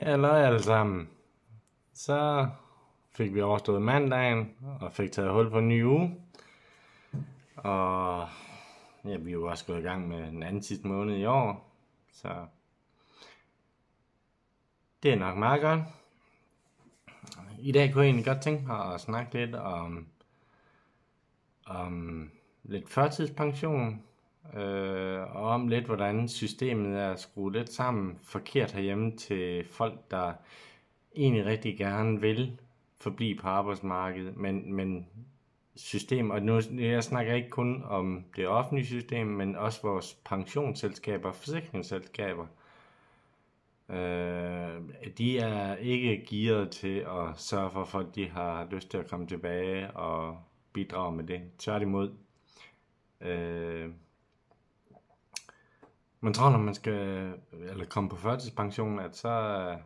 Hallo alle sammen. Så fik vi overstået mandagen og fik taget hul på en ny uge. Og ja, vi er jo også gået i gang med den anden sidste måned i år. Så det er nok meget godt. I dag kunne jeg egentlig godt tænke mig at snakke lidt om lidt førtidspension. Og om lidt, hvordan systemet er skruet lidt sammen forkert herhjemme til folk, der egentlig rigtig gerne vil forblive på arbejdsmarkedet, men system, og nu jeg snakker ikke kun om det offentlige system, men også vores pensionsselskaber og forsikringsselskaber. De er ikke gearet til at sørge for, at folk de har lyst til at komme tilbage og bidrage med det. Tværtimod. Man tror, når man skal komme på førtidspension, at så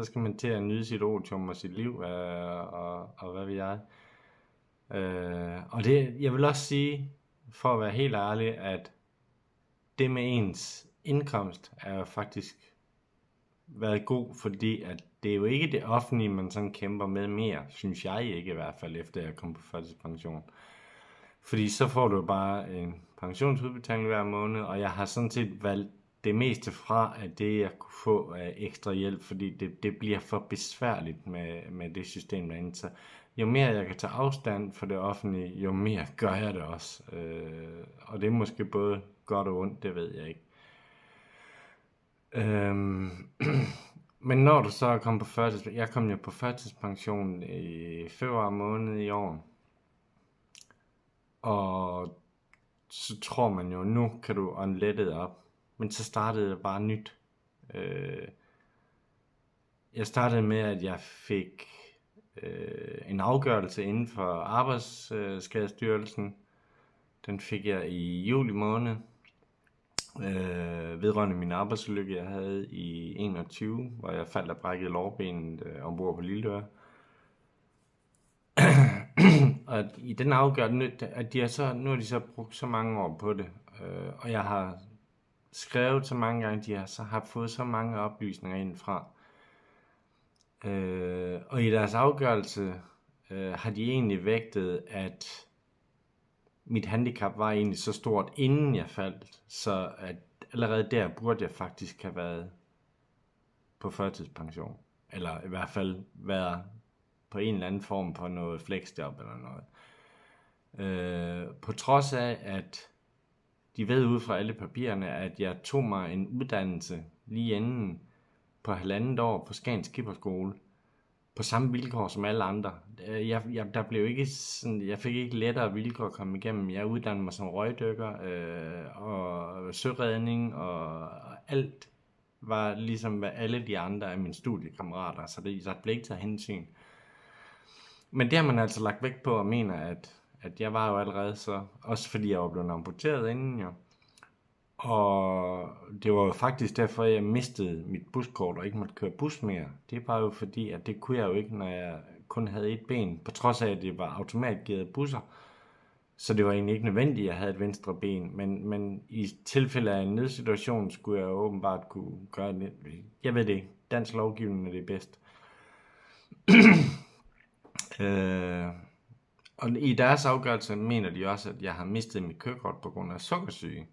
skal man til at nyde sit otium og sit liv, og hvad ved jeg. Og jeg vil også sige, for at være helt ærlig, at det med ens indkomst er jo faktisk været god, fordi at det er jo ikke det offentlige, man sådan kæmper med mere, synes jeg ikke i hvert fald, efter jeg kom på førtidspension. Fordi så får du bare en pensionsudbetaling hver måned, og jeg har sådan set valgt det meste fra af det, jeg kunne få af ekstra hjælp, fordi det bliver for besværligt med det system derinde. Så jo mere jeg kan tage afstand for det offentlige, jo mere gør jeg det også. Og det er måske både godt og ondt, det ved jeg ikke. Men når du så er kommet på førtidspension, jeg kom jo på førtidspension i februar måned i år, og så tror man jo, nu kan du unlettet op. Men så startede det bare nyt. Jeg startede med, at jeg fik en afgørelse inden for Arbejdsskadestyrelsen. Den fik jeg i juli måned. Vedrørende min arbejdsulykke, jeg havde i 21, hvor jeg faldt og brækkede lårbenet ombord på Lilleøre. Og i den afgørelse, at nu har de så brugt så mange år på det, og jeg har skrevet så mange gange, de har fået så mange oplysninger ind fra. Og i deres afgørelse har de egentlig vægtet, at mit handicap var egentlig så stort, inden jeg faldt, så at allerede der burde jeg faktisk have været på førtidspension. Eller i hvert fald været på en eller anden form for noget flexjob eller noget. På trods af, at de ved ud fra alle papirerne, at jeg tog mig en uddannelse lige inden på 1,5 år på Skagen Skipperskole, på samme vilkår som alle andre. Der blev ikke sådan, jeg fik ikke lettere vilkår at komme igennem. Jeg uddannede mig som røgdykker og søredning, og alt var ligesom hvad alle de andre af mine studiekammerater, så der blev ikke taget hensyn. Men det har man altså lagt vægt på og mener, at jeg var jo allerede så, også fordi jeg var blevet amputeret inden jo. Og det var jo faktisk derfor, jeg mistede mit buskort og ikke måtte køre bus mere. Det var jo fordi, at det kunne jeg jo ikke, når jeg kun havde et ben, på trods af, at det var automatgearede busser. Så det var egentlig ikke nødvendigt, at jeg havde et venstre ben. Men i tilfælde af en nødsituation, skulle jeg åbenbart kunne gøre det. Jeg ved det ikke. Dansk lovgivning er det bedst. Og i deres afgørelse mener de også, at jeg har mistet mit kørekort på grund af sukkersyge.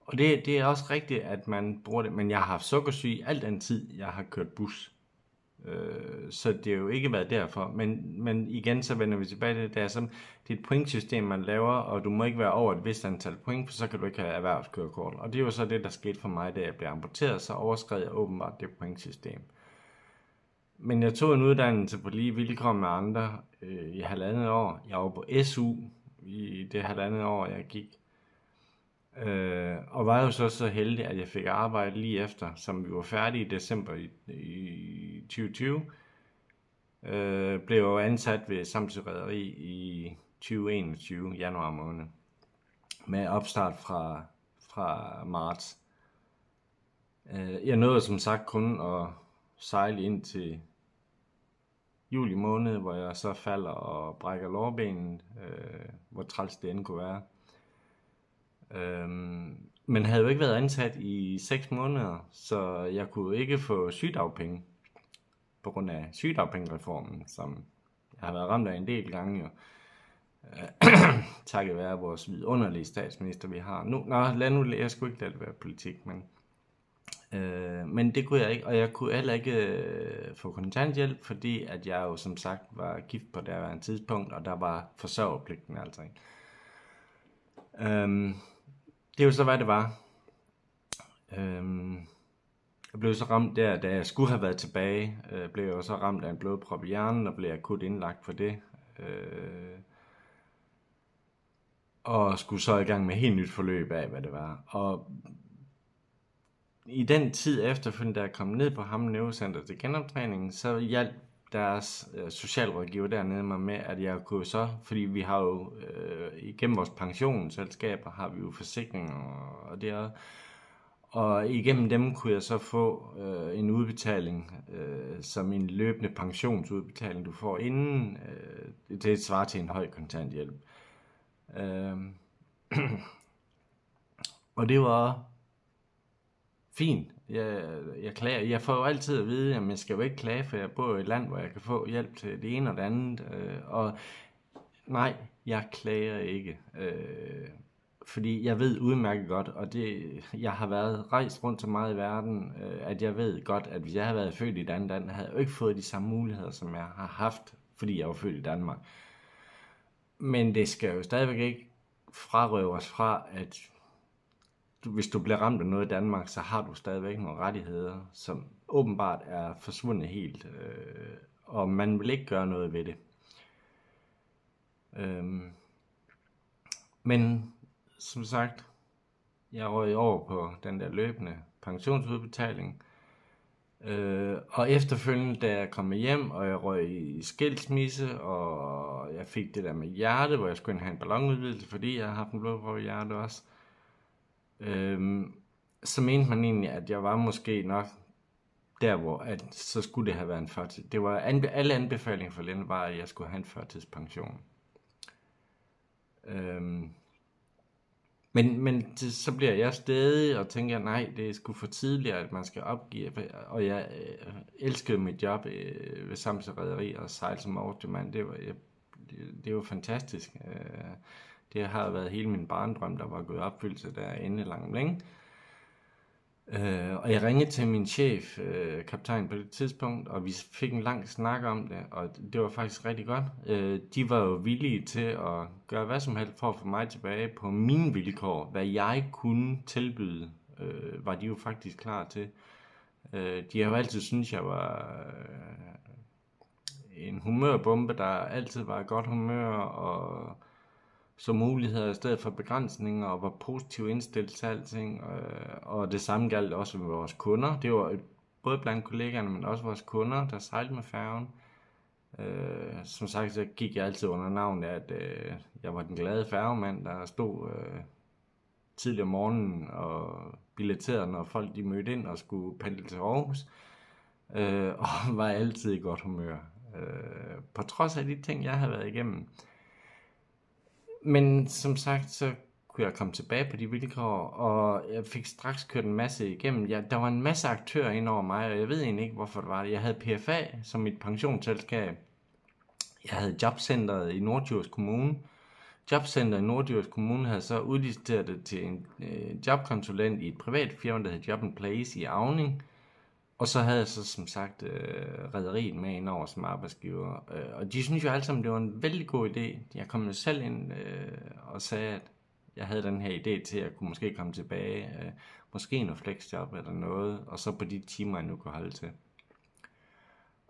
Og det er også rigtigt, at man bruger det, men jeg har haft sukkersyge al den tid, jeg har kørt bus. Så det har jo ikke været derfor. Men igen, så vender vi tilbage til det. Det er et pointsystem, man laver, og du må ikke være over et vist antal point, for så kan du ikke have erhvervskørekort. Og det er jo så det, der skete for mig, da jeg blev amputeret, så overskred jeg åbenbart det pointsystem. Men jeg tog en uddannelse på lige vilkår med andre i 1,5 år. Jeg var på SU i det 1,5 år, jeg gik. Og var jo så heldig, at jeg fik arbejde lige efter, som vi var færdige i december i 2020. Blev jo ansat ved Samsø Rederi i 2021, januar måned. Med opstart fra marts. Jeg nåede som sagt kun at sejle ind til juli måned, hvor jeg så falder og brækker lårbenet, hvor træls det end kunne være. men havde jo ikke været ansat i 6 måneder, så jeg kunne ikke få sygedagpenge på grund af sygedagpengereformen, som jeg har været ramt af en del gange jo. Takket være vores vidunderlige statsminister, vi har nu. Jeg skulle ikke lade det være politik, men det kunne jeg ikke, og jeg kunne heller ikke få kontanthjælp, fordi at jeg jo som sagt var gift på det tidspunkt, og der var forsørgerpligten altså ikke. Det er jo så, hvad det var. Jeg blev så ramt der, da jeg skulle have været tilbage, blev jeg så ramt af en blodprop i hjernen, og blev akut indlagt for det. Og skulle så i gang med et helt nyt forløb af, hvad det var. Og i den tid efterfølgende, da jeg kom ned på Hammel Neurocenter til genoptræningen, så hjalp deres socialrådgiver dernede mig med, at jeg kunne så, fordi vi har jo igennem vores pensionsselskaber, har vi jo forsikringer og det, og igennem dem kunne jeg så få en udbetaling, som en løbende pensionsudbetaling, du får inden, det svarer til en høj kontanthjælp. Og det var fint. Jeg klager. Jeg får jo altid at vide, at jeg skal jo ikke klage, for jeg bor i et land, hvor jeg kan få hjælp til det ene og det andet. Og nej, jeg klager ikke. Fordi jeg ved udmærket godt, og jeg har været rejst rundt så meget i verden, at jeg ved godt, at hvis jeg havde været født i et andet land, havde jeg jo ikke fået de samme muligheder, som jeg har haft, fordi jeg var født i Danmark. Men det skal jo stadigvæk ikke frarøve os fra, at hvis du bliver ramt af noget i Danmark, så har du stadigvæk nogle rettigheder, som åbenbart er forsvundet helt, og man vil ikke gøre noget ved det. Men som sagt, jeg røg over på den der løbende pensionsudbetaling, og efterfølgende, da jeg kom hjem, og jeg røg i skilsmisse, og jeg fik det der med hjerte, hvor jeg skulle have en ballonudvidelse, fordi jeg har haft en blodprop i hjertet også, så mente man egentlig, at jeg var måske nok der, hvor at, så skulle det have været en førtids. Det var alle anbefalinger for lægen var, at jeg skulle have en førtidspension. Men så bliver jeg stædig og tænker, nej, det er sgu for tidligt, at man skal opgive. Og jeg elskede mit job ved Samsø Rederi og sejle som overstemand. Det var fantastisk. Det har været hele min barndrøm, der var gået opfyldelse der langt længe. Og jeg ringede til min chef, kaptajn på det tidspunkt, og vi fik en lang snak om det, og det var faktisk rigtig godt. De var jo villige til at gøre hvad som helst for at få mig tilbage på mine vilkår. Hvad jeg kunne tilbyde, var de jo faktisk klar til. De har jo altid syntes, jeg var en humørbombe, der altid var et godt humør, og så muligheder i stedet for begrænsninger, og var positivt indstillet til alting, og det samme galt også med vores kunder. Det var både blandt kollegaerne, men også vores kunder, der sejlede med færgen. Som sagt, så gik jeg altid under navnet af, at jeg var den glade færgemand, der stod tidligere om morgenen og billetterede, når folk de mødte ind og skulle pendle til Aarhus, og var altid i godt humør. På trods af de ting, jeg havde været igennem. Men som sagt, så kunne jeg komme tilbage på de vilkår, og jeg fik straks kørt en masse igennem. Der var en masse aktører ind over mig, og jeg ved egentlig ikke, hvorfor det var det. Jeg havde PFA som mit pensionsselskab. Jeg havde Jobcentret i Norddjurs Kommune. Jobcentret i Norddjurs Kommune havde så udliciteret det til en jobkonsulent i et privat firma, der hed Job & Place i Auning. Og så havde jeg så som sagt rederiet med ind over som arbejdsgiver. Og de synes jo alle sammen, det var en vældig god idé. Jeg kom jo selv ind og sagde, at jeg havde den her idé til, at jeg kunne måske komme tilbage. Måske noget flexjob eller noget. Og så på de timer, jeg nu kunne holde til.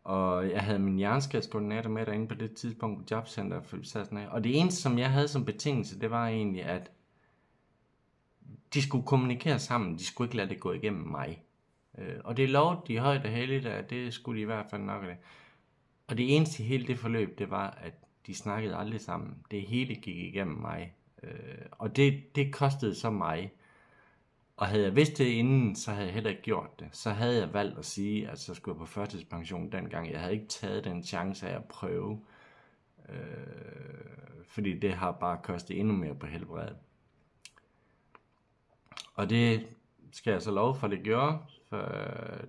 Og jeg havde min hjerneskadskoordinator med derinde på det tidspunkt på Jobcenter. Og det eneste, som jeg havde som betingelse, det var egentlig, at de skulle kommunikere sammen. De skulle ikke lade det gå igennem mig. Og det lovede de højt og heldigt, at det skulle de i hvert fald nok af det. Og det eneste i hele det forløb, det var, at de snakkede aldrig sammen. Det hele gik igennem mig. Og det kostede så mig. Og havde jeg vidst det inden, så havde jeg heller ikke gjort det. Så havde jeg valgt at sige, at så skulle jeg på førtidspension dengang. Jeg havde ikke taget den chance af at prøve. Fordi det har bare kostet endnu mere på helbredet. Og det skal jeg så love for, det gjorde. For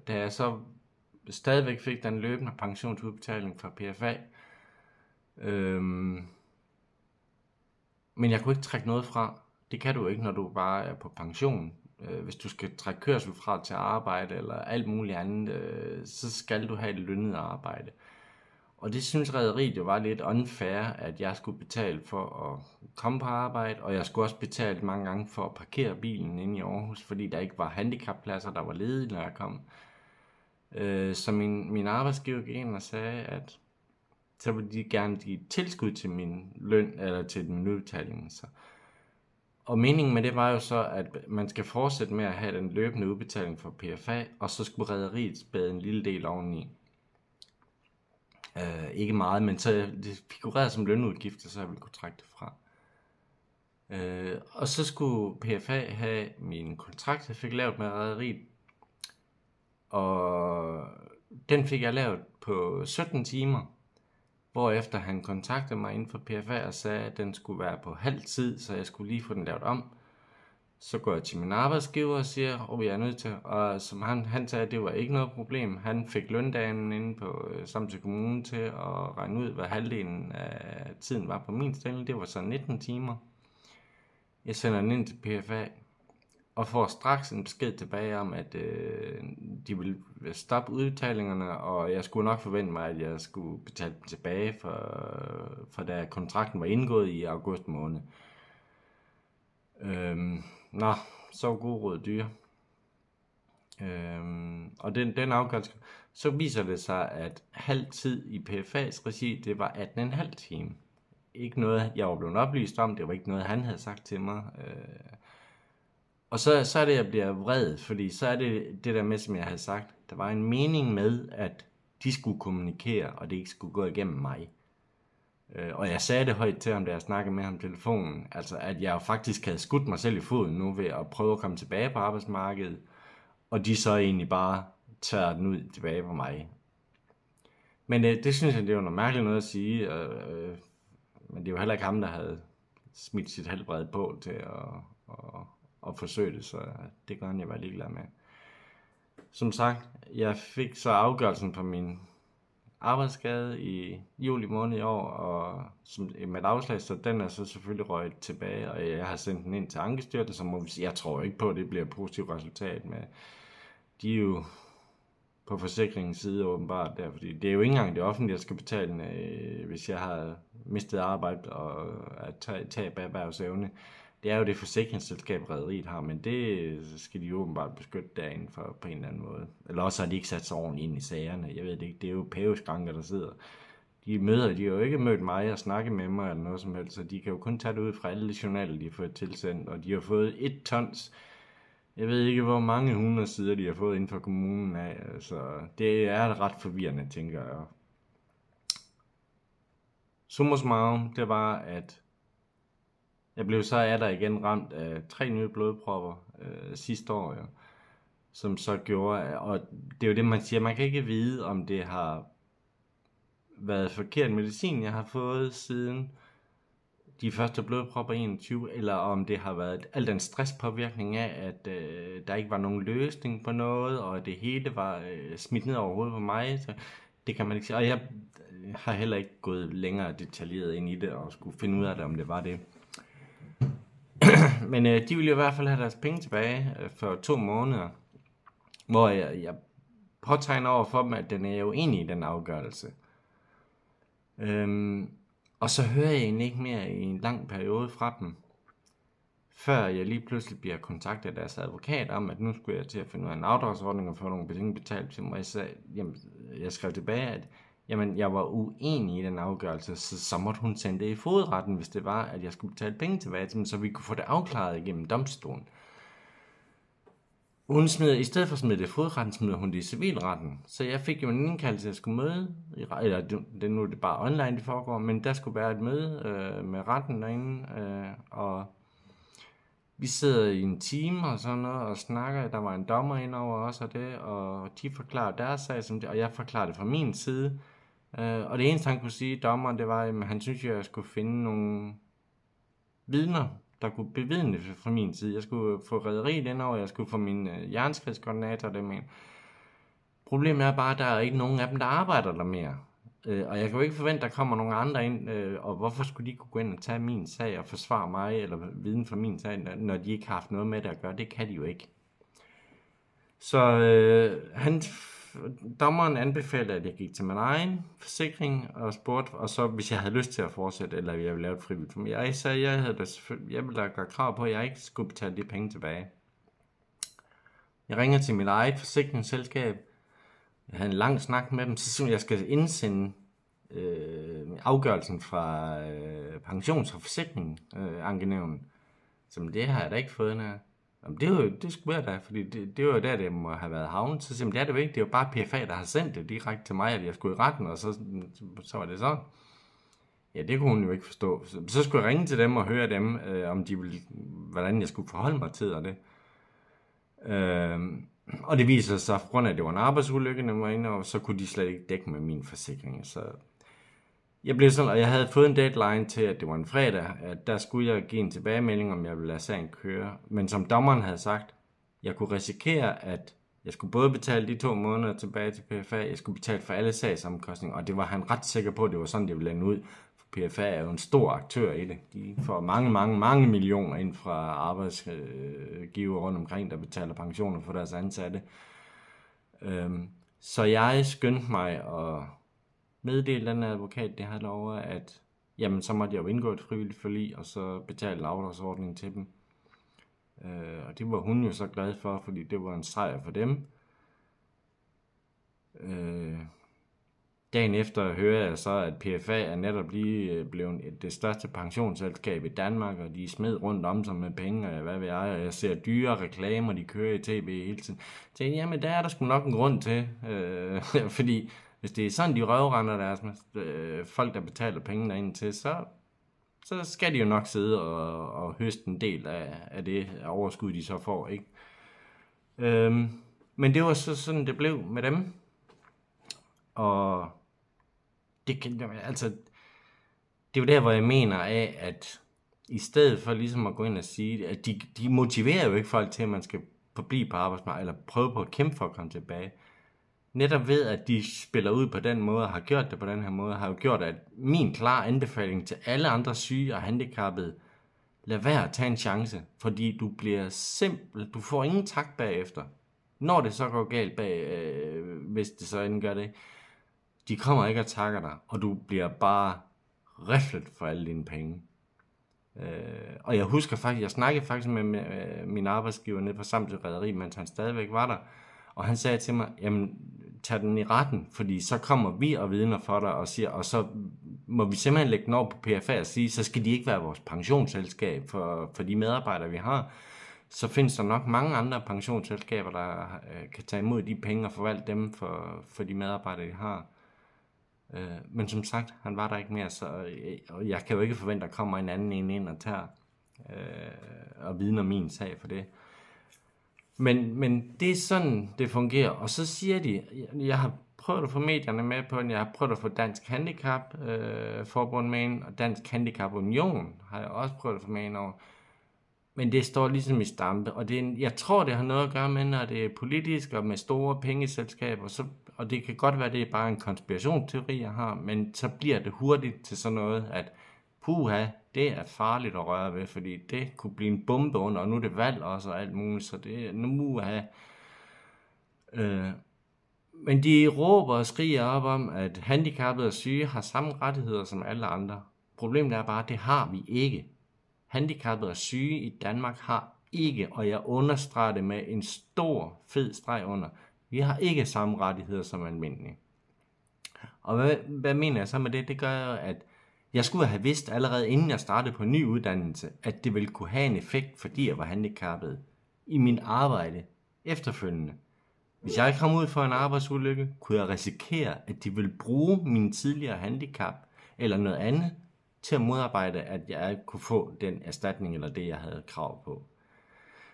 da jeg så stadigvæk fik den løbende pensionsudbetaling fra PFA, men jeg kunne ikke trække noget fra. Det kan du ikke, når du bare er på pension. Hvis du skal trække kørsel fra til arbejde eller alt muligt andet, så skal du have et lønnet arbejde. Og det synes rederiet jo var lidt unfair, at jeg skulle betale for at komme på arbejde, og jeg skulle også betale mange gange for at parkere bilen inde i Aarhus, fordi der ikke var handicappladser, der var ledige, når jeg kom. Så min arbejdsgiver gik ind og sagde, at så ville de gerne give tilskud til min løn, eller til min udbetaling. Og meningen med det var jo så, at man skal fortsætte med at have den løbende udbetaling fra PFA, og så skulle rederiet spæde en lille del oveni. Ikke meget, men så det figurerede som lønudgifter, så jeg ville kunne trække det fra. Og så skulle PFA have min kontrakt, jeg fik lavet med rederiet, og den fik jeg lavet på 17 timer, hvorefter han kontaktede mig inden for PFA og sagde, at den skulle være på halv tid, så jeg skulle lige få den lavet om. Så går jeg til min arbejdsgiver og siger, jeg er nødt til, og som han sagde, at det var ikke noget problem. Han fik løndagen inde på Samsø Kommune til at regne ud, hvad halvdelen af tiden var på min stilling. Det var så 19 timer. Jeg sender den ind til PFA og får straks en besked tilbage om, at de ville stoppe udbetalingerne, og jeg skulle nok forvente mig, at jeg skulle betale dem tilbage, for da kontrakten var indgået i august måned. Så god råd dyr. Og den afgørelse, så viser det sig, at halv tid i PFA's regi, det var 18,5 time. Ikke noget, jeg var blevet oplyst om, det var ikke noget, han havde sagt til mig. Og så er det, jeg bliver vred, fordi så er det der med, som jeg havde sagt, der var en mening med, at de skulle kommunikere, og det ikke skulle gå igennem mig. Og jeg sagde det højt til ham, da jeg snakkede med ham på telefonen, altså at jeg faktisk havde skudt mig selv i foden nu ved at prøve at komme tilbage på arbejdsmarkedet, og de så egentlig bare tør den ud tilbage på mig. Men det synes jeg, det var noget mærkeligt noget at sige, men det var heller ikke ham, der havde smidt sit helbred på til at forsøge det, så det gør han, jeg var ligeglad med. Som sagt, jeg fik så afgørelsen på min arbejdsskade i juli måned i år, og med et afslag, så den er så selvfølgelig røget tilbage, og jeg har sendt den ind til Ankestyrelsen, så må vi sige, jeg tror ikke på, at det bliver et positivt resultat med. De er jo på forsikringens side åbenbart der, fordi det er jo ikke engang det offentlige, der skal betale, hvis jeg har mistet arbejde og tab af erhvervsevne. Det er jo det forsikringsselskab, rederiet har, men det skal de jo åbenbart beskytte derinde for på en eller anden måde. Eller også har de ikke sat sig ordentligt ind i sagerne. Jeg ved det ikke, det er jo pæveskranker, der sidder. De har jo ikke mødt mig og snakket med mig eller noget som helst, så de kan jo kun tage det ud fra alle journaler, de har fået tilsendt, og de har fået 1 tons. Jeg ved ikke, hvor mange 100 sider de har fået inden for kommunen af, så det er ret forvirrende, tænker jeg. Summa summarum, det var, at jeg blev så der igen ramt af 3 nye blodpropper sidste år, ja, som så gjorde, og det er jo det, man siger, man kan ikke vide, om det har været forkert medicin, jeg har fået siden de første blodpropper i 21, eller om det har været al den stresspåvirkning af, at der ikke var nogen løsning på noget, og det hele var smidt ned over hovedet på mig, så det kan man ikke sige. Og jeg har heller ikke gået længere detaljeret ind i det, og skulle finde ud af det, om det var det. Men de ville jo i hvert fald have deres penge tilbage for 2 måneder, hvor jeg påtegner over for dem, at den er jo enig i den afgørelse. Og så hører jeg egentlig ikke mere i en lang periode fra dem, før jeg lige pludselig bliver kontaktet af deres advokat om, at nu skulle jeg til at finde ud af en afdragsordning og få nogle penge betalt til mig. Jeg skrev tilbage, at jeg var uenig i den afgørelse, så måtte hun sende det i fogedretten, hvis det var, at jeg skulle betale penge tilbage til dem, så vi kunne få det afklaret igennem domstolen. I stedet for at smide det i fogedretten, smider hun det i civilretten. Så jeg fik jo en indkaldelse, jeg skulle møde, nu er det bare online, det foregår, men der skulle være et møde med retten derinde, og vi sidder i en time og sådan noget og snakker. Der var en dommer ind over os og det, og de forklarer deres sag som det, og jeg forklarer det fra min side. Og det eneste han kunne sige, dommeren, det var, at han synes, at jeg skulle finde nogle vidner der kunne bevidne det fra min side. Jeg skulle få rederiet ind over, jeg skulle få min jernskridskoordinator dem ind. Problemet er bare, at der er ikke nogen af dem, der arbejder der mere. Og jeg kan jo ikke forvente, at der kommer nogle andre ind, og hvorfor skulle de kunne gå ind og tage min sag og forsvare mig, eller viden fra min sag, når de ikke har haft noget med det at gøre. Det kan de jo ikke. Så dommeren anbefalede, at jeg gik til min egen forsikring og spurgte, og så hvis jeg havde lyst til at fortsætte, eller jeg ville lave et frivilligt for mig. Jeg sagde, jeg ville da gøre krav på, at jeg ikke skulle betale de penge tilbage. Jeg ringer til mit eget forsikringsselskab. Jeg havde en lang snak med dem, så siger jeg skal indsende afgørelsen fra pensions- og forsikringen, ankenævnen. Så det har jeg da ikke fået her. Jamen, det skulle jeg da, fordi det var jo der, det må have været havnet. Så siger det er det jo ikke, det er jo bare PFA, der har sendt det direkte til mig, at jeg skulle i retten, og så var det sådan. Ja, det kunne hun jo ikke forstå. Så skulle jeg ringe til dem og høre dem, om de ville, hvordan jeg skulle forholde mig til det. Og det viser sig, på grund af, at det var en arbejdsulykke, der var inde, og så kunne de slet ikke dække med min forsikring. Så jeg blev sådan, og jeg havde fået en deadline til, at det var en fredag, at der skulle jeg give en tilbagemelding, om jeg ville lade sagen køre. Men som dommeren havde sagt, jeg kunne risikere, at jeg skulle både betale de 2 måneder tilbage til PFA, jeg skulle betale for alle sagsomkostninger, og det var han ret sikker på, at det var sådan, det ville lande ud. For PFA er jo en stor aktør i det. De får mange millioner ind fra arbejdsgiver rundt omkring, der betaler pensioner for deres ansatte. Så jeg skyndte mig at meddele den advokat, det havde lov at jamen, så måtte jeg jo indgå et frivilligt forlig, og så betale afdragsordningen til dem. Og det var hun jo så glad for, fordi det var en sejr for dem. Dagen efter hører jeg så, at PFA er netop lige blevet det største pensionsselskab i Danmark, og de smed rundt om sig med penge, og hvad ved jeg, og jeg ser dyre reklamer, de kører i tv hele tiden. Så tænkte, jamen der er der sgu nok en grund til, fordi hvis det er sådan, de røvrender deres folk, der betaler penge derind til, så skal de jo nok sidde og høste en del af det overskud, de så får, ikke? Men det var så sådan, det blev med dem. Og det er jo der, hvor jeg mener af, at i stedet for ligesom at gå ind og sige, at de motiverer jo ikke folk til, at man skal forblive på arbejdsmarkedet, eller prøve på at kæmpe for at komme tilbage. Netop ved, at de spiller ud på den måde, og har gjort det på den her måde, har jo gjort, at min klare anbefaling til alle andre syge og handicappede, lad være at tage en chance, fordi du bliver du får ingen tak bagefter. Når det så går galt hvis det så endelig gør det, de kommer ikke og takker dig, og du bliver bare riflet for alle dine penge. Og jeg husker faktisk, jeg snakkede faktisk med min arbejdsgiver nede på Samsø Rederi, mens han stadigvæk var der, og han sagde til mig, jamen tag den i retten, fordi så kommer vi og vidner for dig og siger, og så må vi simpelthen lægge den over på PFA og sige, så skal de ikke være vores pensionsselskab for de medarbejdere, vi har. Så findes der nok mange andre pensionsselskaber, der kan tage imod de penge og forvalte dem for de medarbejdere, vi har. Men som sagt, han var der ikke mere, og jeg kan jo ikke forvente, at der kommer en anden ind og tager og vidner min sag for det. Men det er sådan, det fungerer. Og så siger de, jeg har prøvet at få medierne med på den, jeg har prøvet at få Dansk Handicap Forbund med ind, og Dansk Handicap Union har jeg også prøvet at få med ind over. Men det står ligesom i stampe, og jeg tror, det har noget at gøre med, når det er politisk og med store pengeselskaber, og det kan godt være, det er bare en konspirationsteori, jeg har, men så bliver det hurtigt til sådan noget, at puha, det er farligt at røre ved, fordi det kunne blive en bombe under, og nu er det valg også og alt muligt, så det er nu men de råber og skriger op om, at handicappede og syge har samme rettigheder som alle andre. Problemet er bare, at det har vi ikke. Handicappede og syge i Danmark har ikke, og jeg understreger det med en stor, fed streg under, vi har ikke samme rettigheder som almindelige. Og hvad mener jeg så med det? Det gør, at jeg skulle have vidst allerede inden jeg startede på en ny uddannelse, at det ville kunne have en effekt, fordi jeg var handicappet i min arbejde efterfølgende. Hvis jeg kom ud for en arbejdsulykke, kunne jeg risikere, at de ville bruge min tidligere handicap eller noget andet til at modarbejde, at jeg kunne få den erstatning eller det, jeg havde krav på.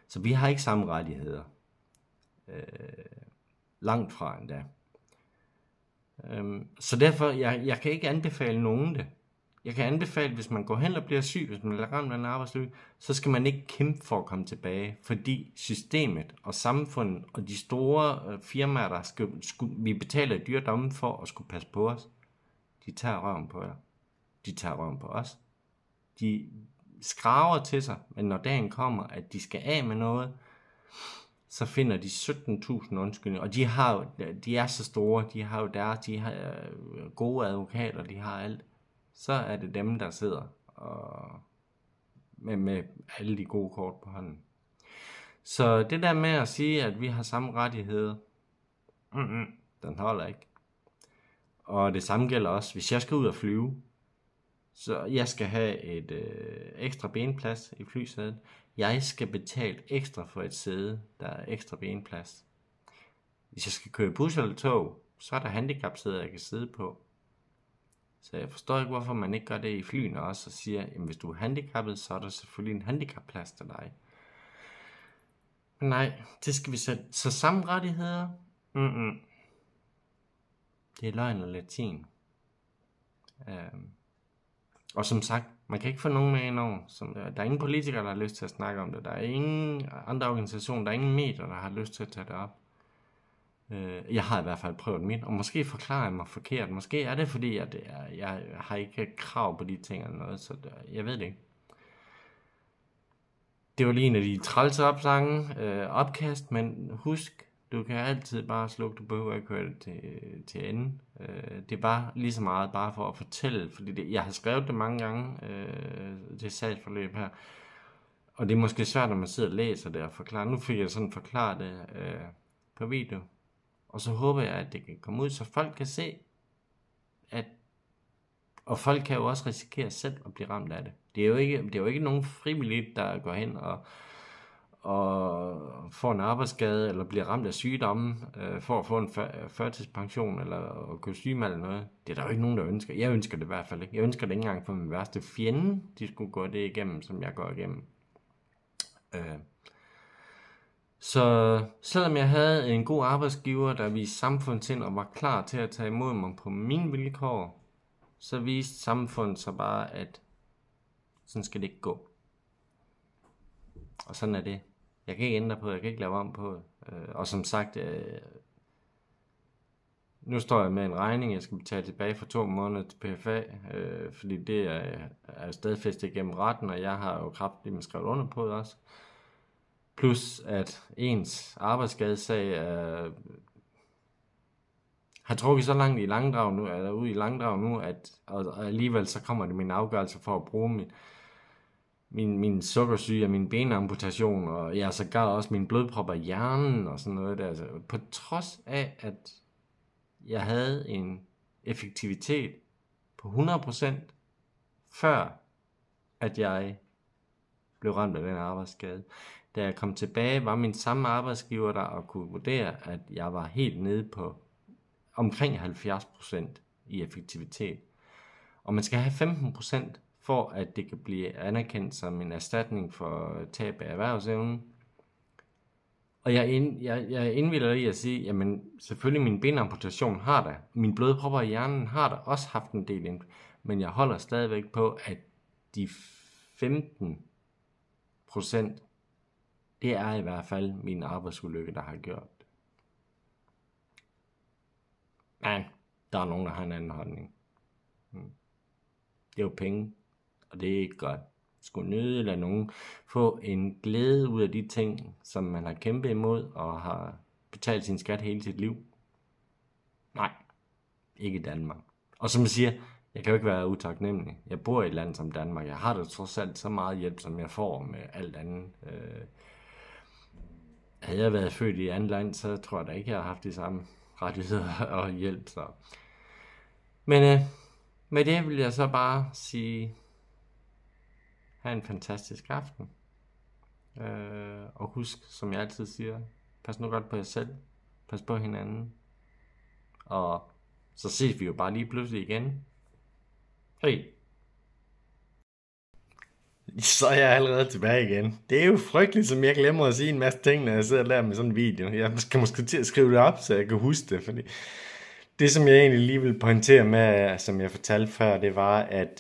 Så vi har ikke samme rettigheder. Langt fra endda. Så derfor, jeg kan ikke anbefale nogen det. Jeg kan anbefale, hvis man går hen og bliver syg, hvis man er ramt af en arbejdsulykke, så skal man ikke kæmpe for at komme tilbage, fordi systemet og samfundet og de store firmaer, der vi betaler dyre domme for at skulle passe på os, de tager røven på jer. De tager røven på os. De skraver til sig, men når dagen kommer, at de skal af med noget, så finder de 17.000 undskyldninger, og de er så store, de har gode advokater, de har alt. Så er det dem, der sidder med alle de gode kort på hånden. Så det der med at sige, at vi har samme rettigheder, den holder ikke. Og det samme gælder også, hvis jeg skal ud og flyve, så jeg skal have et ekstra benplads i flysædet. Jeg skal betale ekstra for et sæde, der er ekstra benplads. Hvis jeg skal køre bus eller tog, så er der handicapsæder, jeg kan sidde på. Så jeg forstår ikke, hvorfor man ikke gør det i flyene også, og siger, at hvis du er handicappet, så er der selvfølgelig en handicapplads til dig. Men nej, det skal vi selv. Så samme rettigheder? Det er løgn og latin. Og som sagt, man kan ikke få nogen med indover. Der er ingen politikere, der har lyst til at snakke om det. Der er ingen andre organisationer, der er ingen medier, der har lyst til at tage det op. Jeg har i hvert fald prøvet mit, og måske forklarer jeg mig forkert. Måske er det fordi, at jeg har ikke krav på de ting eller noget, så jeg ved det ikke. Det var lige en af de trælse opkast, men husk, du kan altid bare slukke, du behøver ikke høre det til ende. Det er bare lige så meget bare for at fortælle, fordi jeg har skrevet det mange gange, det sagsforløb her, og det er måske svært, når man sidder og læser det og forklarer. Nu fik jeg sådan forklaret det på video, og så håber jeg, at det kan komme ud, så folk kan se, og folk kan jo også risikere selv at blive ramt af det. Det er jo ikke nogen frivilligt, der går hen og får en arbejdsskade, eller bliver ramt af sygdomme, for at få en førtidspension, eller at gå sygemeldt eller noget. Det er der jo ikke nogen, der ønsker. Jeg ønsker det i hvert fald ikke. Jeg ønsker det ikke engang for min værste fjende, de skulle gå det igennem, som jeg går igennem. Så selvom jeg havde en god arbejdsgiver, der viste samfundssind og var klar til at tage imod mig på mine vilkår, så viste samfundet så bare, at sådan skal det ikke gå. Og sådan er det. Jeg kan ikke ændre på det, jeg kan ikke lave om på det. Og som sagt, nu står jeg med en regning, jeg skal betale tilbage for 2 måneder til PFA, fordi det er stadfæstet igennem retten, og jeg har jo kraftigt skrevet under på det også. Plus at ens arbejdsskadesag har trukket så langt i langdrag nu, eller ude i langdrag nu, at og alligevel så kommer det min afgørelse for at bruge min sukkersyge og min benamputation, og jeg sågar også min blodpropper i hjernen og sådan noget der. Altså, på trods af, at jeg havde en effektivitet på 100%, før at jeg blev ramt af den arbejdsskade. Da jeg kom tilbage, var min samme arbejdsgiver der og kunne vurdere, at jeg var helt nede på omkring 70% i effektivitet. Og man skal have 15% for at det kan blive anerkendt som en erstatning for tab af erhvervsevnen. Og jeg indvilder i at sige, jamen selvfølgelig min benamputation har der, min blodpropper i hjernen har der også haft en del ind, men jeg holder stadigvæk på, at de 15%, det er i hvert fald min arbejdsulykke, der har gjort det. Men der er nogen, der har en anden holdning. Det er jo penge, og det er ikke godt. Skulle nyde eller nogen få en glæde ud af de ting, som man har kæmpet imod og har betalt sin skat hele sit liv. Nej, ikke i Danmark. Og som jeg siger, jeg kan jo ikke være utaknemmelig. Jeg bor i et land som Danmark. Jeg har da trods alt så meget hjælp, som jeg får med alt andet. Havde jeg været født i et andet land, så tror jeg da ikke, jeg har haft de samme rettigheder og hjælp. Så. Men med det vil jeg så bare sige, have en fantastisk aften. Og husk, som jeg altid siger, pas nu godt på jer selv. Pas på hinanden. Og så ses vi jo bare lige pludselig igen. Hej. Så er jeg allerede tilbage igen. Det er jo frygteligt, som jeg glemmer at sige en masse ting, når jeg sidder og lærer med sådan en video. Jeg skal måske til at skrive det op, så jeg kan huske det, fordi Det, som jeg egentlig lige vil pointere med, som jeg fortalte før, det var, at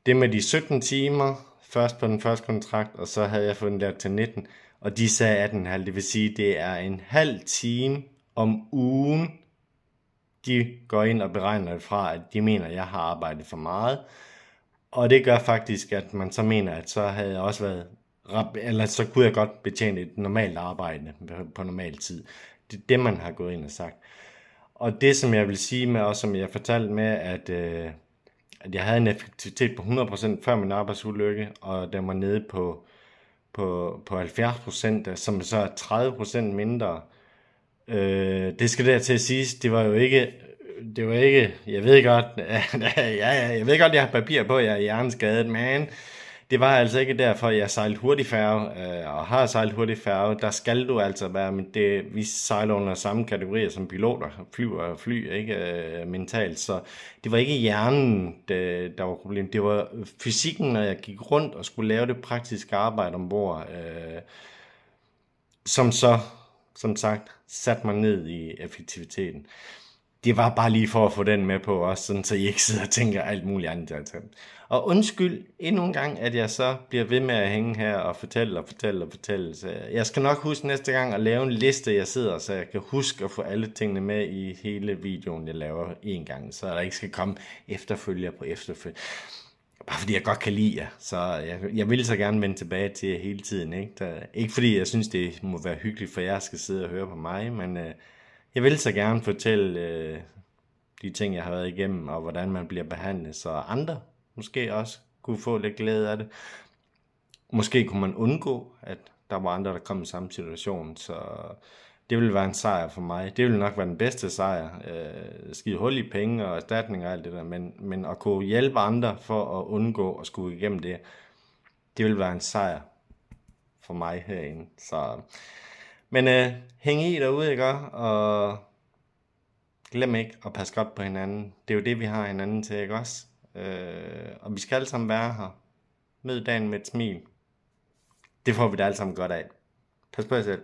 det med de 17 timer, først på den første kontrakt, og så havde jeg fået den der til 19, og de sagde 18,5, det vil sige, det er en halv time om ugen, de går ind og beregner det fra, at de mener, at jeg har arbejdet for meget. Og det gør faktisk, at man så mener, at så havde jeg også været, eller så kunne jeg godt betjene et normalt arbejde på normal tid. Det er det, man har gået ind og sagt. Og det, som jeg vil sige med, og som jeg fortalte med, at jeg havde en effektivitet på 100% før min arbejdsulykke, og den var nede på 70%, som så er 30% mindre. Det skal der til at siges, det var ikke, jeg ved godt, jeg ved godt, jeg har papir på, jeg er hjerneskadet, men det var altså ikke derfor, jeg sejlede hurtigfærge, og har sejlet hurtigfærge. Der skal du altså være, men vi sejler under samme kategorier som piloter, flyver fly, ikke mentalt, så det var ikke hjernen, der var problemet, det var fysikken, når jeg gik rundt og skulle lave det praktiske arbejde ombord, som så, som sagt, satte mig ned i effektiviteten. Det var bare lige for at få den med på også, sådan, så I ikke sidder og tænker alt muligt andet. Altså. Og undskyld endnu en gang, at jeg så bliver ved med at hænge her og fortælle. Så jeg skal nok huske næste gang at lave en liste, jeg sidder, så jeg kan huske at få alle tingene med i hele videoen, jeg laver en gang, så der ikke skal komme efterfølger på efterfølger. Bare fordi jeg godt kan lide jer, så jeg vil så gerne vende tilbage til jer hele tiden. Ikke fordi jeg synes, det må være hyggeligt for jer skal sidde og høre på mig, men jeg vil så gerne fortælle de ting, jeg har været igennem, og hvordan man bliver behandlet, så andre måske også kunne få lidt glæde af det. Måske kunne man undgå, at der var andre, der kom i samme situation, så det ville være en sejr for mig. Det ville nok være den bedste sejr. Skide hul i penge og erstatning og alt det der, men at kunne hjælpe andre for at undgå at skulle igennem det, det ville være en sejr for mig herinde. Så, men hæng i derude, ikke? Og glem ikke at passe godt på hinanden. Det er jo det, vi har hinanden til, ikke også? Og vi skal alle sammen være her. Mød dagen med et smil. Det får vi da alle sammen godt af. Pas på jer selv.